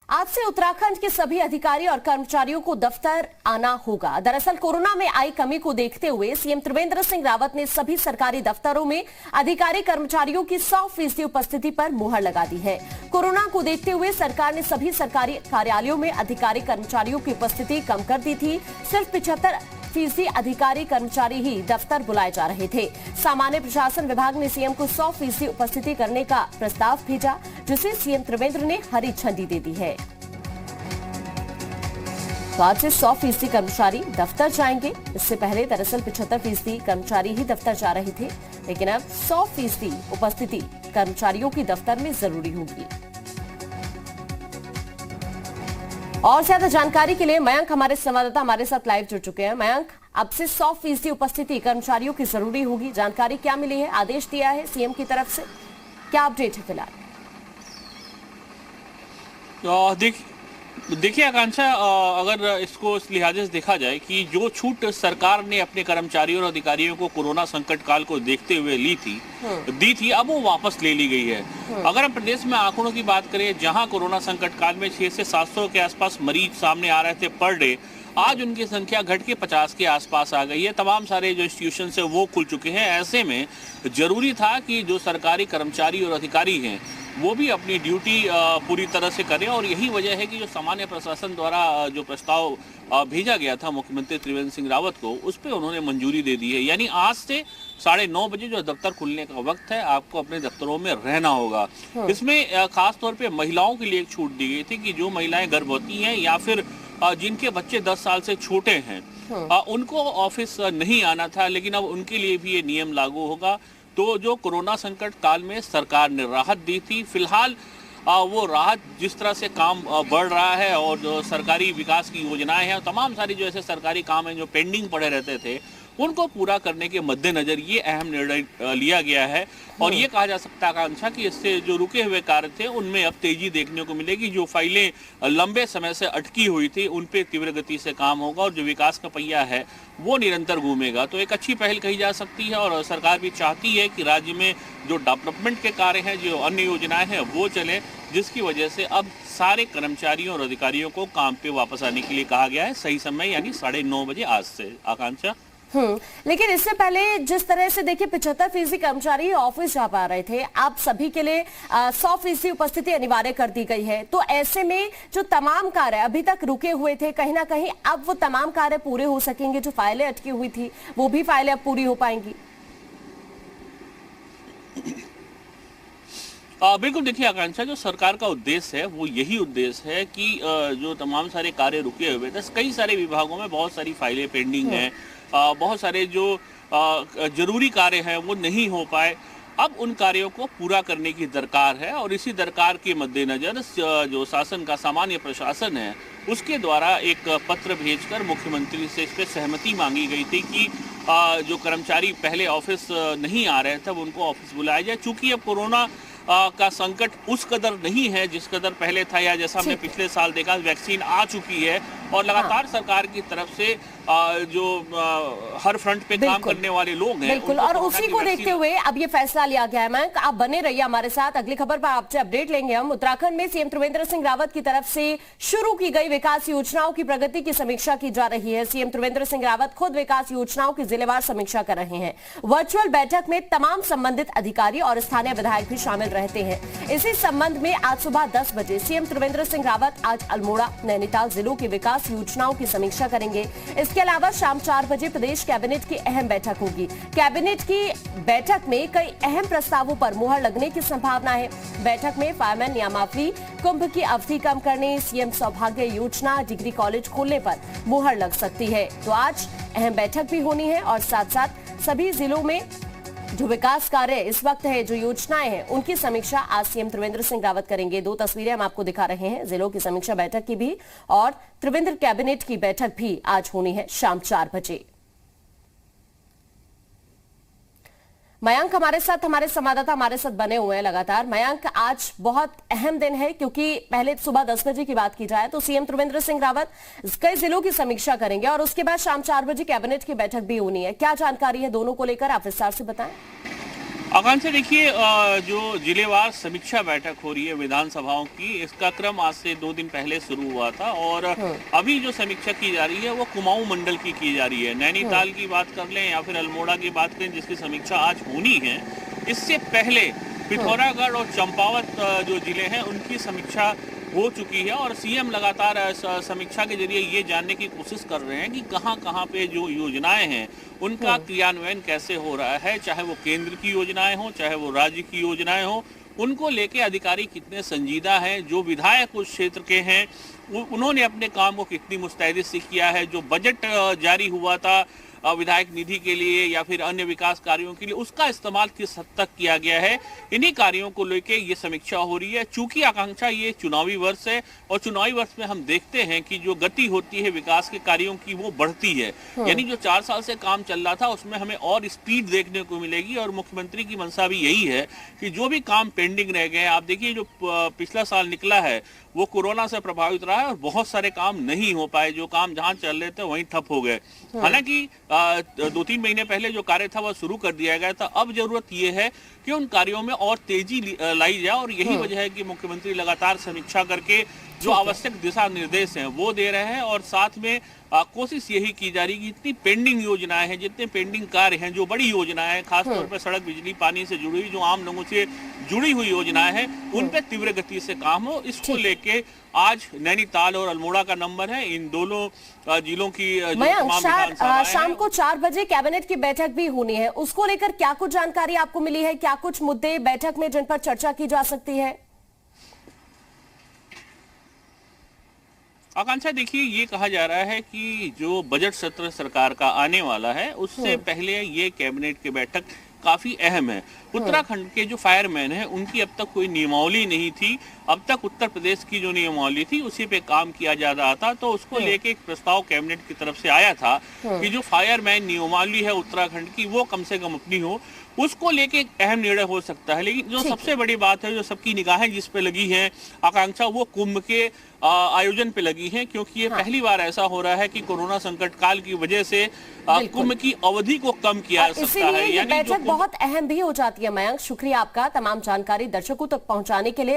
आज से उत्तराखंड के सभी अधिकारी और कर्मचारियों को दफ्तर आना होगा। दरअसल कोरोना में आई कमी को देखते हुए सीएम त्रिवेंद्र सिंह रावत ने सभी सरकारी दफ्तरों में अधिकारी कर्मचारियों की 100% उपस्थिति पर मुहर लगा दी है। कोरोना को देखते हुए सरकार ने सभी सरकारी कार्यालयों में अधिकारी कर्मचारियों की उपस्थिति कम कर दी थी। सिर्फ 75% अधिकारी कर्मचारी ही दफ्तर बुलाए जा रहे थे। सामान्य प्रशासन विभाग ने सीएम को 100% उपस्थिति करने का प्रस्ताव भेजा, जिसे सीएम त्रिवेंद्र ने हरी झंडी दे दी है। तो आज से 100% कर्मचारी दफ्तर जाएंगे। इससे पहले दरअसल 75% कर्मचारी ही दफ्तर जा रहे थे, लेकिन अब 100% उपस्थिति कर्मचारियों की दफ्तर में जरूरी होगी। और ज्यादा जानकारी के लिए मयंक हमारे संवाददाता हमारे साथ लाइव जुड़ चुके हैं। मयंक, अब से 100% उपस्थिति कर्मचारियों की जरूरी होगी, जानकारी क्या मिली है? आदेश दिया है सीएम की तरफ से, क्या अपडेट है फिलहाल? देखिए आकांक्षा, अगर इसको इस लिहाजे से देखा जाए कि जो छूट सरकार ने अपने कर्मचारियों और अधिकारियों को कोरोना संकट काल को देखते हुए दी थी, अब वो वापस ले ली गई है। अगर हम प्रदेश में आंकड़ों की बात करें, जहां कोरोना संकट काल में 600 से 700 के आसपास मरीज सामने आ रहे थे पर डे, आज उनकी संख्या घट के 50 के आसपास आ गई है। तमाम सारे जो इंस्टीट्यूशन है वो खुल चुके हैं। ऐसे में जरूरी था कि जो सरकारी कर्मचारी और अधिकारी हैं वो भी अपनी ड्यूटी पूरी तरह से करें, और यही वजह है कि जो सामान्य प्रशासन द्वारा जो प्रस्ताव भेजा गया था मुख्यमंत्री त्रिवेंद्र सिंह रावत को, उस पर उन्होंने मंजूरी दे दी है। यानी आज से 9:30 बजे जो दफ्तर खुलने का वक्त है, आपको अपने दफ्तरों में रहना होगा। इसमें खास तौर पे महिलाओं के लिए एक छूट दी गई थी कि जो महिलाएं गर्भवती हैं या फिर जिनके बच्चे 10 साल से छोटे हैं, उनको ऑफिस नहीं आना था, लेकिन अब उनके लिए भी ये नियम लागू होगा। तो जो कोरोना संकट काल में सरकार ने राहत दी थी, फिलहाल वो राहत जिस तरह से काम बढ़ रहा है और जो सरकारी विकास की योजनाएं हैं, तमाम सारी जो ऐसे सरकारी काम हैं जो पेंडिंग पड़े रहते थे, उनको पूरा करने के मद्देनजर ये अहम निर्णय लिया गया है। और ये कहा जा सकता है आकांक्षा कि इससे जो रुके हुए कार्य थे उनमें अब तेजी देखने को मिलेगी। जो फाइलें लंबे समय से अटकी हुई थी उन पे तीव्र गति से काम होगा, और जो विकास का पहिया है वो निरंतर घूमेगा। तो एक अच्छी पहल कही जा सकती है, और सरकार भी चाहती है कि राज्य में जो डेवलपमेंट के कार्य हैं, जो अन्य योजनाएं हैं वो चलें, जिसकी वजह से अब सारे कर्मचारियों और अधिकारियों को काम पे वापस आने के लिए कहा गया है। सही समय यानी 9:30 बजे आज से। आकांक्षा, लेकिन इससे पहले जिस तरह से देखिए 75% कर्मचारी ऑफिस जा पा रहे थे, आप सभी के लिए 100% उपस्थिति अनिवार्य कर दी गई है। तो ऐसे में जो तमाम कार्य अभी तक रुके हुए थे, कहीं ना कहीं अब वो तमाम कार्य पूरे हो सकेंगे। जो फाइलें अटकी हुई थी वो भी फाइलें अब पूरी हो पाएंगी। बिल्कुल, देखिए आकांक्षा, जो सरकार का उद्देश्य है वो यही उद्देश्य है कि जो तमाम सारे कार्य रुके हुए थे, कई सारे विभागों में बहुत सारी फाइलें पेंडिंग हैं, बहुत सारे जो जरूरी कार्य हैं वो नहीं हो पाए, अब उन कार्यों को पूरा करने की दरकार है। और इसी दरकार के मद्देनजर जो शासन का सामान्य प्रशासन है उसके द्वारा एक पत्र भेजकर मुख्यमंत्री से इस पर सहमति मांगी गई थी कि जो कर्मचारी पहले ऑफिस नहीं आ रहे थे अब उनको ऑफिस बुलाया जाए। चूंकि अब कोरोना का संकट उस कदर नहीं है जिस कदर पहले था, या जैसा हमने पिछले साल देखा, वैक्सीन आ चुकी है और लगातार सरकार की तरफ से जो हर फ्रंट पे काम करने वाले लोग हैं, बिल्कुल, और उसी को देखते हुए अब ये फैसला लिया गया है। मयंक, आप बने रहिए हमारे साथ, अगली खबर पर आपसे अपडेट लेंगे हम। उत्तराखंड में सीएम त्रिवेंद्र सिंह रावत की तरफ से शुरू की गई विकास योजनाओं की प्रगति की समीक्षा की जा रही है। सीएम त्रिवेंद्र सिंह रावत खुद विकास योजनाओं की जिलेवार समीक्षा कर रहे हैं। वर्चुअल बैठक में तमाम संबंधित अधिकारी और स्थानीय विधायक भी शामिल रहते हैं। इसी संबंध में आज सुबह 10 बजे सीएम त्रिवेंद्र सिंह रावत आज अल्मोड़ा, नैनीताल जिलों की विकास योजनाओं की समीक्षा करेंगे। इसके अलावा शाम 4 बजे प्रदेश कैबिनेट की अहम बैठक होगी। कैबिनेट की बैठक में कई अहम प्रस्तावों पर मुहर लगने की संभावना है। बैठक में फायरमैन नियमावली, कुंभ की अवधि कम करने, सीएम सौभाग्य योजना, डिग्री कॉलेज खोलने पर मुहर लग सकती है। तो आज अहम बैठक भी होनी है, और साथ साथ सभी जिलों में जो विकास कार्य इस वक्त है, जो योजनाएं हैं, उनकी समीक्षा आज सीएम त्रिवेंद्र सिंह रावत करेंगे। 2 तस्वीरें हम आपको दिखा रहे हैं, जिलों की समीक्षा बैठक की भी, और त्रिवेंद्र कैबिनेट की बैठक भी आज होनी है शाम 4 बजे। मयंक हमारे साथ, हमारे संवाददाता हमारे साथ बने हुए हैं लगातार। मयंक, आज बहुत अहम दिन है, क्योंकि पहले सुबह 10 बजे की बात की जाए तो सीएम त्रिवेंद्र सिंह रावत कई जिलों की समीक्षा करेंगे, और उसके बाद शाम 4 बजे कैबिनेट की बैठक भी होनी है। क्या जानकारी है दोनों को लेकर, आप विस्तार से बताएं। आकांक्षा देखिए, जो जिलेवार समीक्षा बैठक हो रही है विधानसभाओं की, इसका क्रम आज से 2 दिन पहले शुरू हुआ था और अभी जो समीक्षा की जा रही है वो कुमाऊं मंडल की जा रही है। नैनीताल की बात कर लें या फिर अल्मोड़ा की बात करें जिसकी समीक्षा आज होनी है, इससे पहले पिथौरागढ़ और चंपावत जो जिले हैं उनकी समीक्षा हो चुकी है और सीएम लगातार समीक्षा के जरिए ये जानने की कोशिश कर रहे हैं कि कहां पे जो योजनाएं हैं उनका क्रियान्वयन कैसे हो रहा है, चाहे वो केंद्र की योजनाएं हो चाहे वो राज्य की योजनाएं हो, उनको लेके अधिकारी कितने संजीदा हैं, जो विधायक उस क्षेत्र के हैं उन्होंने अपने काम को कितनी मुस्तैदी से किया है, जो बजट जारी हुआ था विधायक निधि के लिए या फिर अन्य विकास कार्यों के लिए उसका इस्तेमाल किस हद तक किया गया है, इन्हीं कार्यों को लेके ये समीक्षा हो रही है। चूंकि आकांक्षा ये चुनावी वर्ष है और चुनावी वर्ष में हम देखते हैं कि जो गति होती है विकास के कार्यों की वो बढ़ती है, यानी जो 4 साल से काम चल रहा था उसमें हमें और स्पीड देखने को मिलेगी और मुख्यमंत्री की मंशा भी यही है कि जो भी काम पेंडिंग रह गए हैं, आप देखिए जो पिछला साल निकला है वो कोरोना से प्रभावित रहा है और बहुत सारे काम नहीं हो पाए, जो काम जहां चल रहे थे वहीं ठप हो गए। हालांकि 2-3 महीने पहले जो कार्य था वह शुरू कर दिया गया था, अब जरूरत ये है कि उन कार्यों में और तेजी लाई जाए और यही वजह है कि मुख्यमंत्री लगातार समीक्षा करके जो आवश्यक दिशा निर्देश हैं वो दे रहे हैं और साथ में कोशिश यही की जा रही है कि जितनी पेंडिंग योजनाएं हैं, जितने पेंडिंग कार्य हैं, जो बड़ी योजनाएं हैं, खासतौर पर सड़क बिजली पानी से जुड़ी हुई जो आम लोगों से जुड़ी हुई योजनाएं हैं उन पे तीव्र गति से काम हो, इसको लेके आज नैनीताल और अल्मोड़ा का नंबर है। इन दोनों जिलों की शाम को 4 बजे कैबिनेट की बैठक भी होनी है, उसको लेकर क्या कुछ जानकारी आपको मिली है, क्या कुछ मुद्दे बैठक में जिन पर चर्चा की जा सकती है? आकांक्षा देखिए, ये कहा जा रहा है कि जो बजट सत्र सरकार का आने वाला है उससे पहले ये कैबिनेट की बैठक काफी अहम है। उत्तराखंड के जो फायरमैन हैं उनकी अब तक कोई नियमावली नहीं थी, अब तक उत्तर प्रदेश की जो नियमावली थी उसी पे काम किया जा रहा था, तो उसको लेके एक प्रस्ताव कैबिनेट की तरफ से आया था कि जो फायरमैन नियमावली है उत्तराखंड की वो कम से कम अपनी हो, उसको लेके एक अहम निर्णय हो सकता है। लेकिन जो सबसे बड़ी बात है, जो सबकी निगाहें जिस पे लगी हैं आकांक्षा, वो कुंभ के आयोजन पे लगी हैं, क्योंकि ये पहली बार ऐसा हो रहा है कि कोरोना संकट काल की वजह से कुंभ की अवधि को कम किया जा सकता है। यानी बैठक बहुत अहम भी हो जाती है। मयंक, शुक्रिया आपका तमाम जानकारी दर्शकों तक पहुंचाने के लिए।